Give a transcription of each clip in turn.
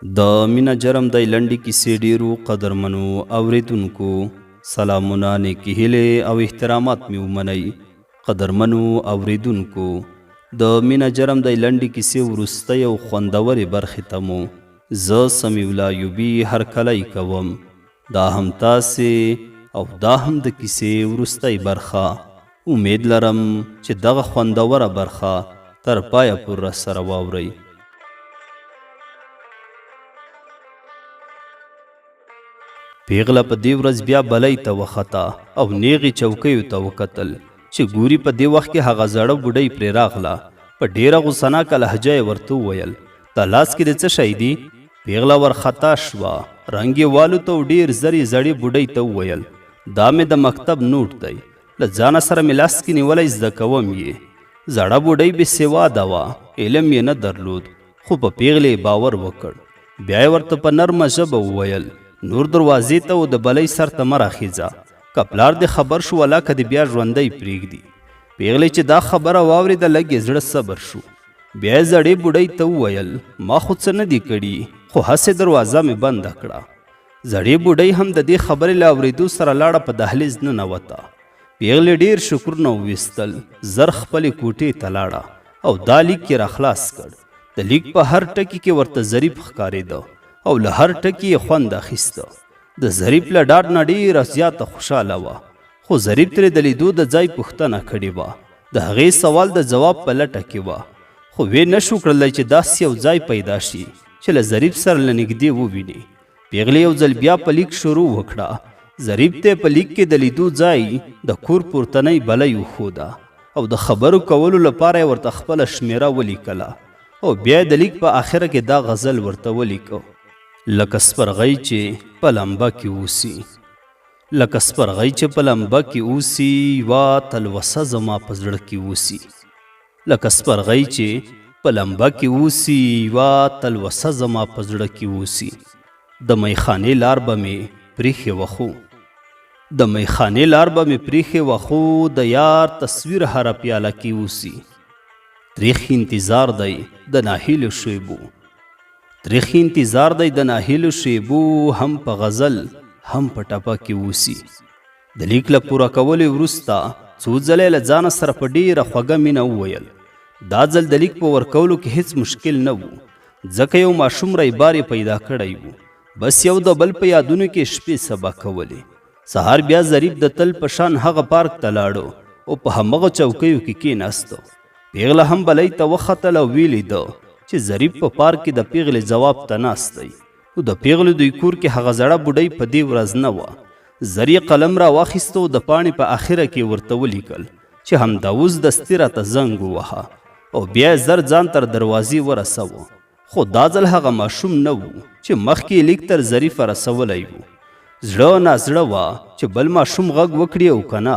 د مینا جرم دی لنډې کیسې ډیرو قدرمنو اوریدونکو سلامونه نیکې هیلې او احترامات مې ومنئ. قدرمنو اوریدونکو د مینا جرم دی لنډې کیسې وروستۍ او خوندورې برخې ته مو زه سمیع الله ایوبي هرکلی کوم. دا هم تاسې او دا هم د کیسې وروستۍ برخه. امید لرم چې دغه خوندوره برخه تر پایه پورې راسره واورئ. پیغله په دې ورځ بیا بلی ته وخته او نیغې چوکیو ته وکتل چې ګوري په دې وخت کې هغه زړه بوډۍ پرې راغله. په ډېره غوسناکه لهجه یې ورته وویل دا لاس کې د څه شی دی؟ پیغله ورخطا شوه، رنګ یې والوته او ډېر زر یې زړې بوډۍ ته وویل دا مې د مکتب نوټ دی، له ځانه سره مې لاس کې نیولی زده کوم یې. زړه بوډۍ بې سواده وه، علم یې نه درلود، خو په پیغلې یې باور وکړ. بیا یې ورته په نرمه ژبه وویل نور دروازې ته و د بلۍ سر ته مه راخیځه، که پلار دې خبر شو الله که دې بیا ژوندی پرېږدي. پیغلې چې دا خبره واورېده لږ یې زړه صبر شو. بیا یې زړې بوډۍ ته وویل ما خو څه نه دي کړي، خو هسې دروازه مې بنده کړه. زړې بوډۍ هم د دې خبرې له اورېدو سره لاړه په دهلیز ننوته. پیغلې ډېر شکرونه وویستل، زر خپلې کوټې ته لاړه او دا لیک یې راخلاص کړ. د لیک په هر ټکي کې ورته ظریف ښکارېده او له هر ټکي یې خوند اخیسته. د ظریف له ډاډ نه ډېره زیاته خوشحاله وه، خو ظریف ترې د لیدو د ځای پوښتنه کړې وه. د هغې سوال د جواب په لټه کې وه، خو ویې نه شو کړلی چې داسې یو ځای پیدا شي چې له ظریف سره له نږدې وویني. پیغلې یو ځل بیا په لیک شروع وکړه. ظریف ته په لیک کې د لیدو ځای د کور پورتنۍ بلۍ وښوده او د خبرو کولو لپاره یې ورته خپله شمېره ولیکله او بیا د لیک په آخره کې دا غزل ورته ولیکه لکه سپرغۍ چې په لمبه کې اوسي. لکه سپرغۍ چې په لمبه کې اوسي یوه تلوسه زما په زړه کې اوسي. لکه سپرغۍ چې په لمبه کې اوسي یوه تلوسه زما په زړه کې اوسي. د میخانې لار به مې پریښې وخو، د میخانې لار به مې پریښې وخو، د یار تصویر هره پیاله کې اوسي. تریخ انتظار دی د ناهیلو شیبو، تریخ انتظار دی د ناهیلو شیبو، هم په غزل هم په ټپه کې اوسي. د لیک له پوره کولو وروسته څو ځله له ځانه سره په ډېره خوږه مینه وویل دا ځل د لیک په ورکولو کې هیڅ مشکل نه و، ځکه یو ماشوم رایبار یې پیدا کړی و. بس یو د بل په یادونو کې شپې سبا کولې. سهار بیا ظریف د تل په شان هغه پارک ته لاړو او په همغه چوکیو کې کېناسته. پیغله هم بلۍ ته وختل او ویلې ده چې ظریف په پارک کې د پیغلې ځواب ته ناست دی. او د پیغلې دوی کور کې هغه زړه بوډۍ په دې ورځ نه وه. زر یې قلم را واخیسته او د پاڼې په آخره کې ورته ولیکل چې همدا اوس دستي راته زنګ ووهه او بیا یې زر ځان تر دروازې ورسوه. خو دا ځل هغه ماشوم نه و چې مخکې یې لیک تر ظریفه رسولی و. زړه نازړه وه چې بل ماشوم غږ وکړي او که نه.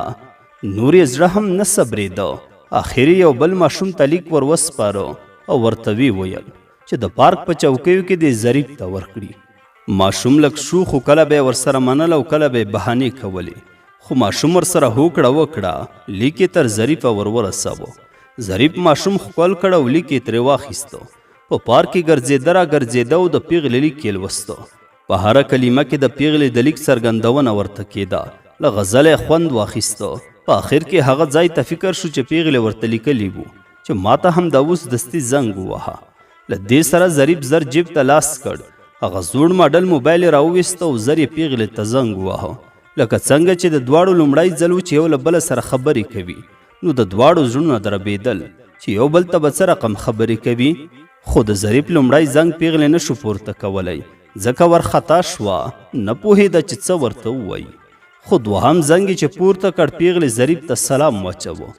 نور یې زړه هم نه صبرېده. آخر یو بل ماشوم ته لیک ور وسپاره او ورته ویې ویل چې د پارک په چوکیو کې دې ظریف ته ورکړي. ماشوم لږ شو، خو کله به یې ورسره منل او کله به یې بهانې کولې. خو ماشوم ورسره هوکړه وکړه، لیک یې تر ظریفه ور ورساوه. ظریف ماشوم ښکل کړ او لیک یې ترې واخیسته. په پارک کې ګرځېده را ګرځېده او د پیغلې لیک یې لوسته. په هره کلمه کې د پیغلې د لیک څرګندونه ورته کېده. له غزله یې خوند واخیسته. په آخر کې هغه ځای ته فکر شو چې پیغلې ورته لیکلي وو چې ما ته هم دا اوس دستي زنګ ووهه. له دې سره ظریف زر جیب ته لاس کړ. هغه زوړ ماډل موبایل یې راوویسته او زر یې پیغلې ته زنګ ووهه. لکه څنګه چې د دواړو لومړی ځل و چې یو له بله سره خبرې کوي، نو د دواړو زړونه دربېدل چې یو بل ته به څه رقم خبرې کوي. خو د ظریف لومړی زنګ پیغلې نه شو پورته کولی، ځکه ورخطا شوه، نه پوهېده چې څه ورته ووایي. خو دوهم زنګ چې پورته کړ پیغلې ظریف ته سلام واچوه.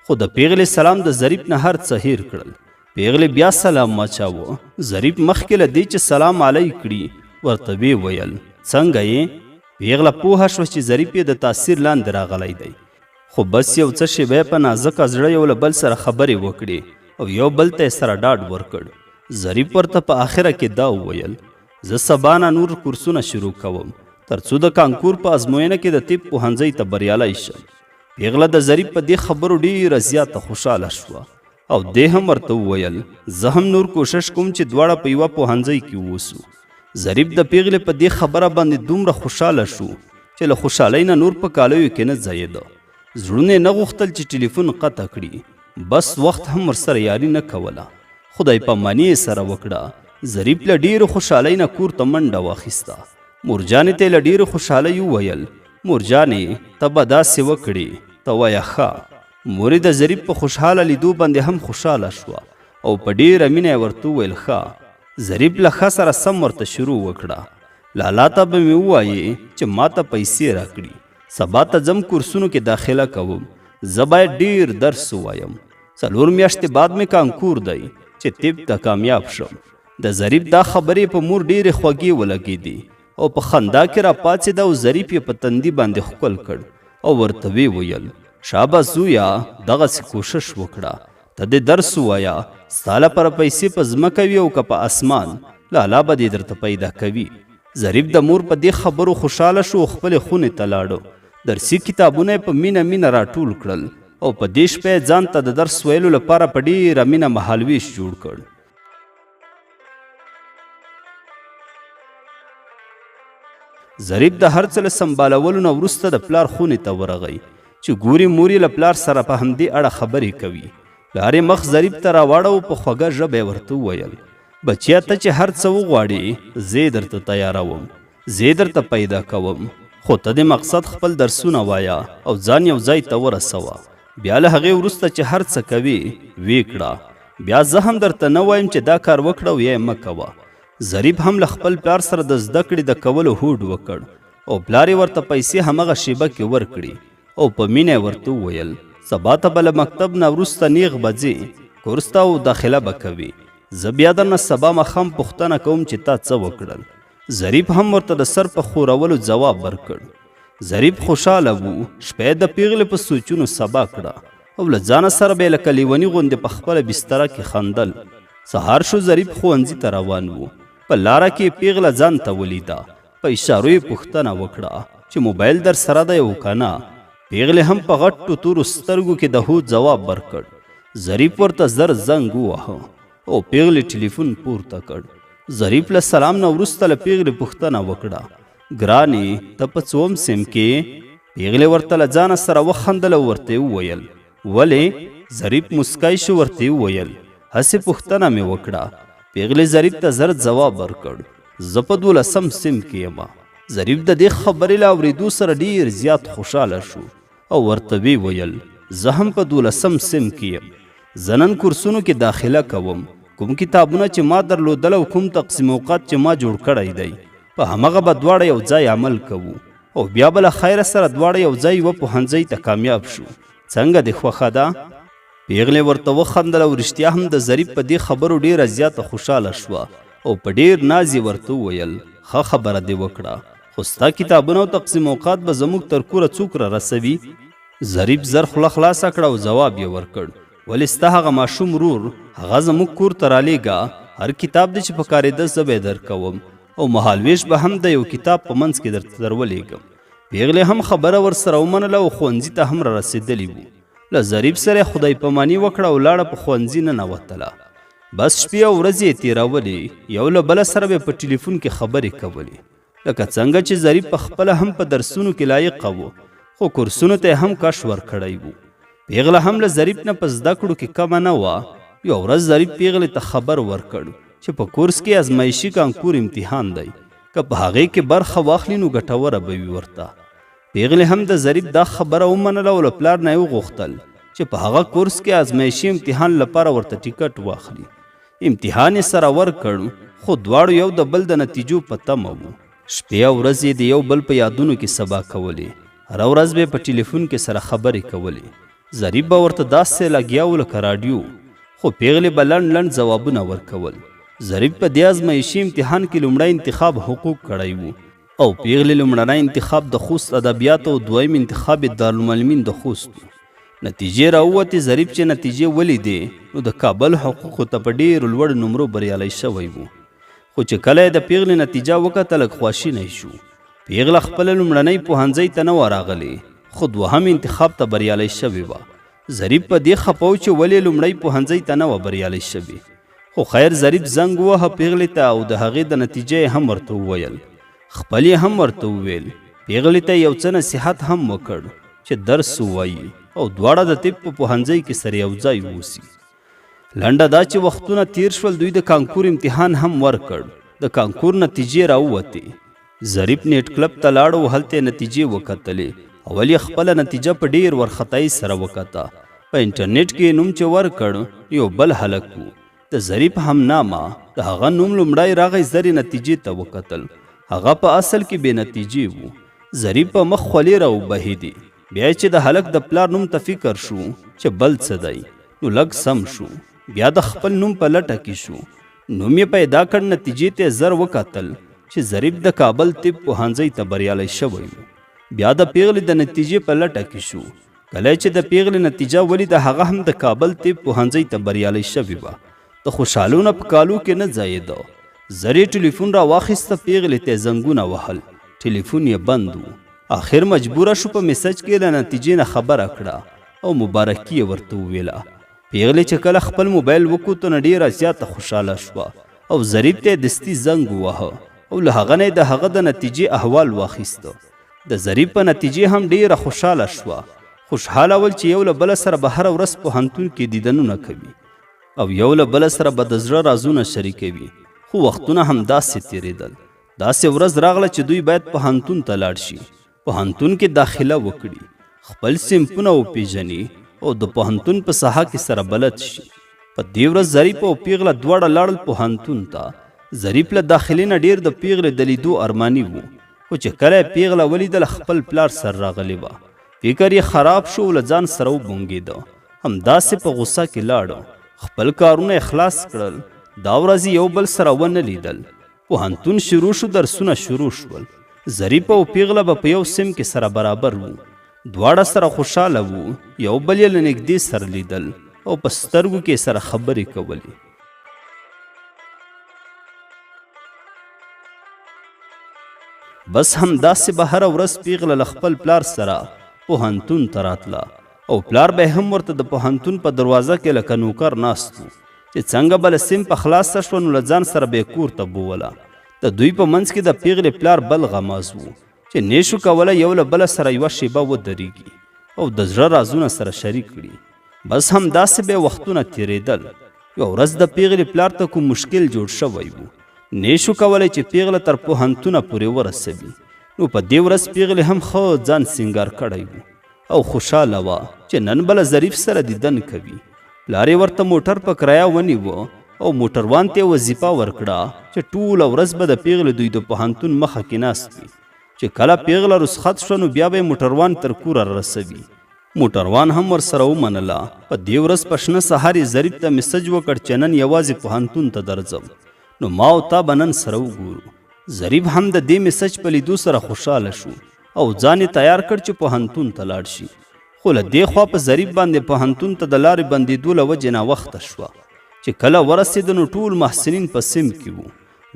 خو د پیغلې سلام د ظریف نه هر څه هیر کړل. پیغلې بیا سلام واچاوه. ظریف مخکې له دې چې سلام علی کړي ورته ویې ویل څنګه یې؟ پیغله پوهه شوه چې ظریف یې د تاثیر لاندې راغلی دی. خو بس یو څه شیبه په نازکه زړه یو له بل سره خبرې وکړې او یو بل ته یې سره ډاډ ورکړ. ظریف ورته په آخره کې دا وویل زه سبا نه نور کورسونه شروع کوم تر څو د کانکور په ازموینه کې د طب پوهنځۍ ته بریالی شم. پیغله د ظریف په دې خبرو ډېره زیاته خوشحاله شوه او دی هم ورته وویل زه هم نور کوشش کوم چې دواړه په یوه پوهنځي کې ووسو. ظریف د پیغلې په دې خبره باندې دومره خوشحاله شو چې له خوشحالۍ نه نور په کالیو کې نه ځایېده. زړونه یې نه غوښتل چې ټلیفون قطع کړي، بس وخت هم ورسره یاري نه کوله. خدای پاماني یې سره وکړه. ظریف له ډېرې خوشحالۍ نه کور ته منډه واخیسته. مورجانې ته یې له ډېرې خوشحالۍ وویل مورجانې ته به داسې وکړې، ته وایه ښه. مورې د ظریف په خوشحاله لیدو باندې هم خوشحاله شوه او په ډېره مینه یې ورته وویل ښه. ظریف له ښه سره سم ورته شروع وکړه لالا ته به مې ووایې چې ما ته پیسې راکړي، سبا ته ځم کورسونو کې داخله کوم، زه باید ډېر درس ووایم، 4 میاشتې بعد مې کانکور دی چې طب ته کامیاب شم. د ظریف دا خبرې په مور ډېرې خوږې ولګېدې او په خندا کې راپاڅېده او ظریف یې په تندي باندې ښکل کړ او ورته ویې ویل شابه زویا دغسې کوشش وکړه، ته دې درس ووایه، ستا لپاره پیسې په ځمکه وي او که په اسمان لالا به دې درته پیدا کوي. ظریف د مور په دې خبرو خوشحاله شو او خپلې خونې ته لاړو. درسي کتابونه یې په مینه مینه راټول کړل او په دې شپه یې ځان ته د درس ویلو لپاره په ډېره مینه مهالویش جوړ کړ. ظریف د هر څه له سمبالولو نه وروسته د پلار خونې ته ورغی چې ګوري مور یې له پلار سره په همدې اړه خبرې کوي. پلار یې مخ ظریف ته راواړو په خوږه ژبه یې ورته وویل بچیا ته چې هر څه وغواړې زه یې درته تیاروم، زه یې درته پیدا کوم، خو ته د مقصد خپل درسونه وایه او ځان یو ځای ته ورسوه. بیا له هغې وروسته چې هر څه کوې ویې کړه، بیا زه هم درته نه وایم چې دا کار وکړه او یا یې مه کوه. ظریف هم له خپل پلار سره د زده کړې د کولو هوډ وکړ او پلار یې ورته پیسې همغه شیبه کې ورکړي او په مینه یې ورته وویل سبا ته به له مکتب نه وروسته نیغ بځې کورس ته او داخله به کوې، زه بیا درنه سبا ماښام پوښتنه کوم چې تا څه وکړل. ظریف هم ورته د سر په خورولو ځواب ورکړ. ظریف خوشحاله و. شپه یې د پیغلې په سوچونو سبا کړه او له ځانه سره به یې لکه لیوني غوندې په خپله بستره کې خندل. سهار شو، ظریف ښوونځي ته روان و. په لاره کې پیغله ځان ته ولیده. په اشارو یې پوښتنه وکړه چې موبایل در سره دی او که نه. پیغلې هم په غټو تورو سترګو کې د هو ځواب ورکړ. ظریف ورته زر زنګ وواهه او پیغلې ټلیفون پورته کړ. ظریف له سلام نه وروسته له پیغلې پوښتنه وکړه ګرانې ته په څوم سیم کې؟ پیغلې ورته له ځانه سره وخندل او ورته وویل ولې؟ ظریف مسکی شو، ورته وویل هسې پوښتنه مې وکړه. پیغلې ظریف ته زر ځواب ورکړ زه په 12 سیم کې یم. ظریف د دې خبرې له اورېدو سره ډېر زیات خوشحاله شو او ورته ویې ویل زه هم په 12 سیم کې یم، زه نن کورسونو کې داخله کوم. کوم کتابونه چې ما درلودل او کوم تقسیم اوقات چې ما جوړ کړی دی په همغه به دواړه یو ځای عمل کوو او بیا به له خیره سره دواړه یو ځای یوه پوهنځۍ ته کامیاب شو. څنګه دې خوښه ده؟ پیغلې ورته وخندل او رښتیا هم د ظریف په دې خبرو ډېره زیاته خوشحاله شوه او په ډېر ناز یې ورته وویل ښه خبره دې وکړه، خو ستا کتابونه او تقسیم اوقات به زموږ تر کوره څوک را رسوي؟ ظریف زر خوله خلاصه کړه او ځواب یې ورکړ ولې ستا هغه ماشوم ورور هغه زموږ کور ته رالیږه، هر کتاب دی چې په کارېده زه به یې درکوم او مهالویش به هم د یو کتاب په منځ کې درته درولېږم. پیغلې هم خبره ورسره ومنله او ښوونځي ته هم را رسېدلې وو. له ظریف سره خدای پاماني وکړه او لاړه په ښوونځي ننوتله. بس شپې او ورځې یې تېرولې، یو له بله سره به په ټلیفون کې خبرې کولې. لکه څنګه چې ظریف په خپله هم په درسونو کې لایق و خو کورسونو ته هم کش ورکړی و. پیغله هم له ظریف نه په زده کړو کې کمه نه وه. یو ورځ ظریف پیغلې ته خبر ورکړ چې په کورس کې ازمایشي کانکور امتحان دی، که په هغې کې برخه واخلي نو ګټوره به وي ورته. پیغلې هم د ظریف دا خبره ومنله او له پلار نه یې وغوښتل چې په هغه کورس کې ازمایشي امتحان لپاره ورته ټیکټ واخلي. امتحان یې سره ورکړ خو دواړو یو د بل د نتیجو په تمه وو. شپې او ورځې د یو بل په یادونو کې سبا کولې. هره ورځ به په ټلیفون کې سره خبرې کولې. ظریف به ورته داسې لګیا و لکه راډیو، خو پیغلې به لنډ لنډ ځوابونه ورکول. ظریف په دې ازمایشي امتحان کې لومړی انتخاب حقوق کړی و او پیغلې لومړنی انتخاب د خوست ادبیات او دویم انتخاب دارالمعلمین د خوست و. نتیجې راووتې. ظریف چې نتیجې ولیدې نو د کابل حقوقو ته په ډېرو لوړ نمرو بریالی شوی و. خو چې کله یې د پیغلې نتیجه وکته لږ خواشینی شو. پیغله خپله لومړنۍ پوهنځۍ ته نه وه راغلې خو دوهم انتخاب ته بریالی شوې وه. ظریف په دې خپه و چې ولې لومړی پوهنځي ته نه و بریالی شوی. خو خیر ظریف زنګ ووهه پیغلې ته او د هغې د نتیجې هم ورته وویل. خپل یې هم ورته وویل. پیغلې ته یو څه نصیحت هم وکړ چې درس ووایي او دواړه د طب په پوهنځي کې سره یو ځای ووسي. لنډه دا چې وختونه تیر شول، دوی د کانکور امتحان هم ورکړ. د کانکور نتیجې راووتې. ظریف نیټ کلب ته لاړ او هلته یې نتیجې وکتلې. اول یې خپله نتیجه په ډېر وارخطایي سره وکته. په انټرنیټ کې نوم چې ورکړ یو بل هلک و، د ظریف همنامه. د هغه نوم لومړی راغی، زرې نتیجې ته وکتل. هغه په اصل کې بې نتیجې و. ظریف په مخ خولې راوبهېدې. بیا چې د هلک د پلار نوم ته فکر شو چې بل څه دی، نو لږ سم شو. بیا د خپل نوم په لټه کې شو. نوم یې پیدا کړ. نتیجې ته زر وکتل چې ظریف د کابل طب پوهنځي ته بریالی شوی و. بیا د پیغلې د نتیجې په لټه کې شو. کله چې د پیغلې نتیجه ولیده، هغه هم د کابل طب پوهنځي ته بریالی شوی وه. د خوشحالونه په کالو کې نه ځایېده. زرې ټلیفون را واخیسته، پیغلې ته زنګونه وهل. ټلیفون یې بند و. آخر مجبوره شو په میسج کې له نتیجې نه خبره کړه او مبارکي یې ورته وویله. پیغلې چې کله خپل موبایل وکوت نو ډېره زیاته خوشحاله شوه او ظریف ته یې دستي زنګ ووهه او له هغه نه یې د هغه د نتیجې احوال واخیسته. د ظریف په نتیجې هم ډېره خوشحاله شوه. خوشحاله ول چې یو له بله سره به هره ورځ پوهنتون کې دیدنونه کوي او یو له بله سره به د زړه رازونه شریکوي. خو وختونه هم داسې تېرېدل. داسې ورځ راغله چې دوی باید پوهنتون ته لاړ شي، پوهنتون کې داخله وکړي، خپل صنفونه وپېژني او د پوهنتون په ساحه کې سره بلد شي. په دې ورځ ظریف او پیغله دواړه لاړل پوهنتون ته. ظریف له داخلي نه ډېر د پیغلې د لیدو ارماني و، خو چې کله یې پیغله ولیدل خپل پلار سر راغلی وه. فکر یې خراب شو، له ځان سره وبونګېده. همداسې په غوسه کې لاړ. خپل کارونه یې خلاص کړل. دا ورځې یو بل سره ونه لیدل. پوهنتون شروع شو، درسونه شروع شول. ظریف او پیغله به په یو سیم کې سره برابر وو. دواړه سره خوشحاله وو. یو بل یې له نږدې سره لیدل او په سترګو کې سره خبرې کولې. بس همداسې به هره ورځ پیغله له خپل پلار سره پوهنتون ته راتله او پلار به هم ورته د پوهنتون په دروازه کې لکه نوکر ناست و چې څنګه به له سیم په خلاصه شوه نو له ځان سره به یې کور ته بووله. د دوی په منځ کې د پیغلې پلار بل غماز و چې نیشو کولی یو له بله سره یوه شیبه ودرېږي او د زړه رازونه سره شریک کړي. بس همداسې به وختونه تېرېدل. یوه ورځ د پیغلې پلار ته کوم مشکل جوړ شوی و. نیشو کولی چې پیغله تر پوهنتونه پورې ورسوي. نو په دې ورځ پیغلې هم ښه ځان سینګار کړی و او خوشحاله وه چې نن به له ظریف سره دیدن کوي. پلار یې ورته موټر په کرایه ونیوه او موټروان ته وظیفه ورکړه چې ټوله ورځ به د پیغلې دوی د پوهنتون مخه کې ناست وي. چې کله پیغله رخصت شوه نو بیا به یې موټروان تر کوره رسوي. موټروان هم ورسره ومنله. په دې ورځ په شنه سهار یې ظریف ته میسج وکړ چې نن یوازې پوهنتون ته درځم، نو ما او تا به نن سره وګورو. ظریف هم د دې میسج په لیدو سره خوشحاله شو او ځان یې تیار کړ چې پوهنتون ته لاړ شي. خو له دې خوا په ظریف باندې پوهنتون ته د لارې بندېدو له وجې ناوخته شوه. چې کله ورسېده نو ټول محصلین په سیم کې وو.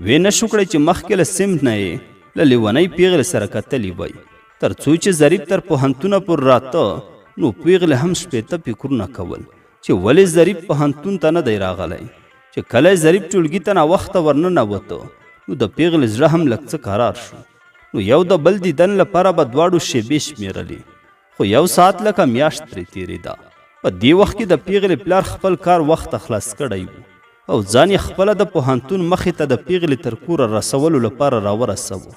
ویې نه شو کړی چې مخکې له سیم نه یې له لیونۍ پیغلې سره کتلي وی. تر څو چې ظریف تر پوهنتونه پورې راته نو پیغلې هم شپېته فکرونه کول چې ولې ظریف پوهنتون ته نه دی راغلی. چې کله ظریف ټولګي ته ناوخته ورننوته نو د پیغلې زړه هم لږ څه قرار شو. نو یو د بل دیدن لپاره به دواړو شیبې شمېرلې. خو یو ساعت لکه میاشت پرې تېرېده. په دې وخت کې د پیغلې پلار خپل کار وخت خلاص کړی و او ځان یې خپله د پوهنتون مخې ته د پیغلې تر کوره رسولو لپاره راورسوه.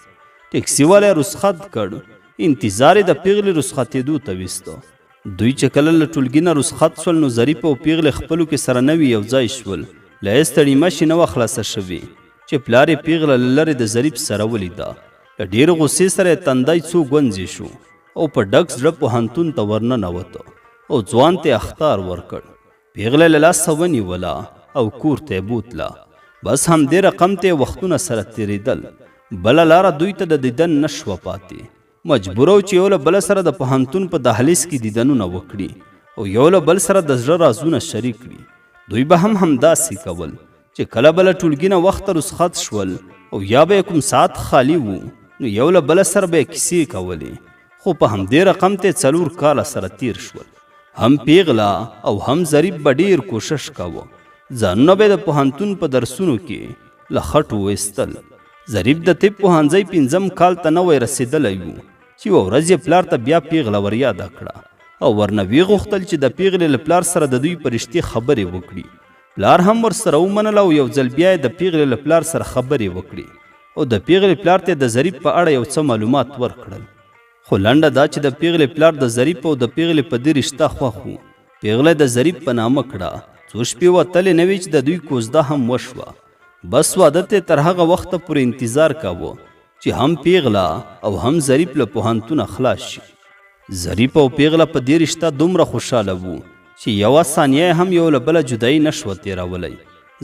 ټیکسي والا رخصت کړ. انتظار یې د پیغلې رخصتېدو ته ویسته. دوی چې کله له ټولګي نه رخصت شول نو ظریف او پیغلې خپلو کې سره نوي یو ځای شول. له یې ستړي مشي نه وه خلاصه شوې چې پلار یې پیغله له لرې د ظریف سره ولیده. له ډېر غصې سره یې تندی څو ګونځې شو او په ډک زړه پوهنتون ته ورننوته او ځوان ته اخطار ورکړ. پیغله له لاسه ونیوله او کور ته یې بوتله. بس همدې رقم ته وختونه سره تېرېدل. بله لاره دوی ته د دیدن نه شوه پاتې. مجبوره و چې یو له بله سره د پوهنتون په دهلیز کې دیدنونه وکړي او یو له بل سره د زړه رازونه شریک کړي. دوی به هم همداسې کول چې کله به له ټولګي نه وخته رخصت شول او یا به کوم ساعت خالی و نو یو له بله سره به یې کیسې کولې. خو په همدې رقم ته 4 کاله سره تیر شول. هم پیغله او هم ظریف به ډیر کوشش کاوه. ځانونه به د پوهنتون په درسونو کې له خټو ویستل. ظریف د طب پوهنځي 5م کال ته نوی رسېدلی و چې یوه ورځ یې پلار ته بیا پیغله وریاده کړه او ورنه ویې غوښتل چې د پیغلې له پلار سره د دوی په رښتې خبرې وکړي. پلار هم ورسره ومنله او یو ځل بیا یې د پیغلې له پلار سره خبرې وکړي او د پیغلې پلار ته د ظریف په اړه یو څه معلومات ورکړل. خو لنډه دا چې د پیغلې پلار د ظریف او د پیغلې په دې رشته خوښ و. پیغله د ظریف په نامه کړه. څو شپې وتلې نه وې چې د دوی کوزده هم وشوه. بس واده ته تر هغه وخته پورې انتظار کاوه چې هم پیغله او هم ظریف له پوهنتونه خلاص شي. ظریف او پیغله په دې رشته دومره خوشحاله وو چې یوه ثانیه هم یو له بله جدایي نه شوه تېرولی.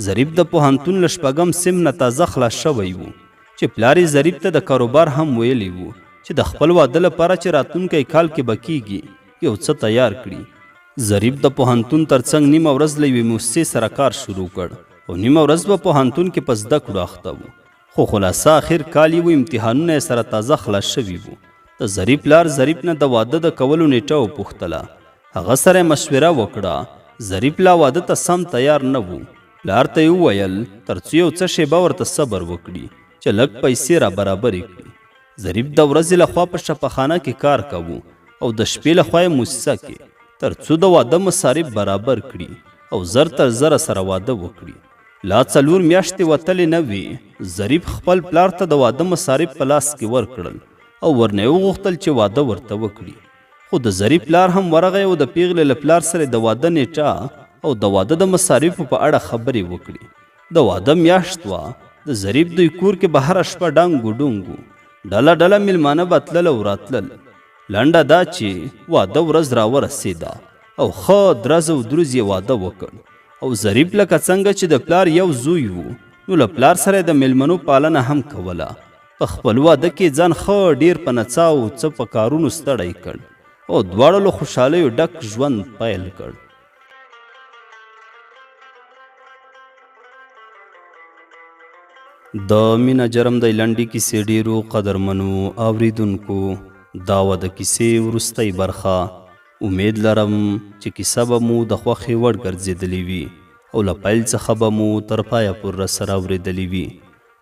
ظریف د پوهنتون له 6م صنف نه تازه خلاص شوی و چې پلار یې ظریف ته د کاروبار هم ویلی و چې د خپل واده لپاره چې راتلونکی کال کې به کیږي یو څه تیار کړي. ظریف د پوهنتون ترڅنګ نیمه ورځ له یوې موسسې سره کار شروع کړ او نیمه ورځ به پوهنتون کې په زده کړو اخته و. خو خلاصه آخر کال یې و امتحانونه یې سره تازه خلاص شوي وو. د ظریف پلار ظریف نه د واده د کولو نیټه وپوښتله. هغه سره یې مشوره وکړه. ظریف لا واده ته سم تیار نه و. پلار ته یې وویل تر څو یو څه شیبه ورته صبر وکړي چې لږ پیسې را برابرې کړي. ظریف د ورځې لخوا په شفاخانه کې کار کوو او د شپې لخوا یې موسسه کې تر څو د واده مصارف برابر کړي او زر تر زره سره واده وکړي. لا 4 میاشتې وتلې نه وې. ظریف خپل پلار ته د واده مصارف په لاس کې ورکړل او ورنه یې وغوښتل چې واده ورته وکړي. خو د ظریف پلار هم ورغی او د پیغلې له پلار سره د واده نیټه او د واده د مصارفو په اړه خبرې وکړي. د واده میاشت وه. د ظریف دوی کور کې به هره شپه ډنګو ډونګو ډله ډله میلمانه به تلل او راتلل. لنډه دا چې واده ورځ راورسېده او ښه درز او دروز یې واده وکړ. او ظریف لکه څنګه چې د پلار یو زوی و نو له پلار سره د میلمنو پالنه هم کوله. په خپل واده کې ځان ښه ډیر په نڅا او څه په کارونو ستړی کړ او دواړو له خوشحالیو ډک ژوند پیل کړ. د مینا جرم د لنډې کیسې ډیرو قدرمنو اوریدونکو دا وه د کیسې وروستی برخه. امید لرم چې کیسه به مو د خوښې وړ ګرځېدلې وي او له پیل څخه به مو تر پایه پورې راسره اورېدلې وي.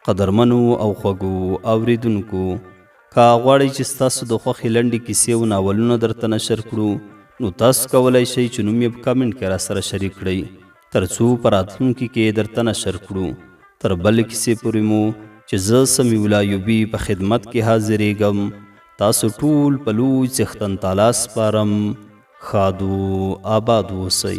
قدرمنو او خوږو اوریدونکو که غواړئ چې ستاسو د خوښې لنډې کیسې او ناولونه درته نشر کړو نو تاسو کولی شئ چې نوم یې په کمنټ کې راسره شریک کړئ تر څو په راتلونکي کې درته نشر کړو. تر بلې کیسې پورې مو چې زه سمیع الله ایوبي په خدمت کې حاضرېږم. تاسو ټول په لوی څښتن تعالی سپارم. ښاد و آباد اوسئ.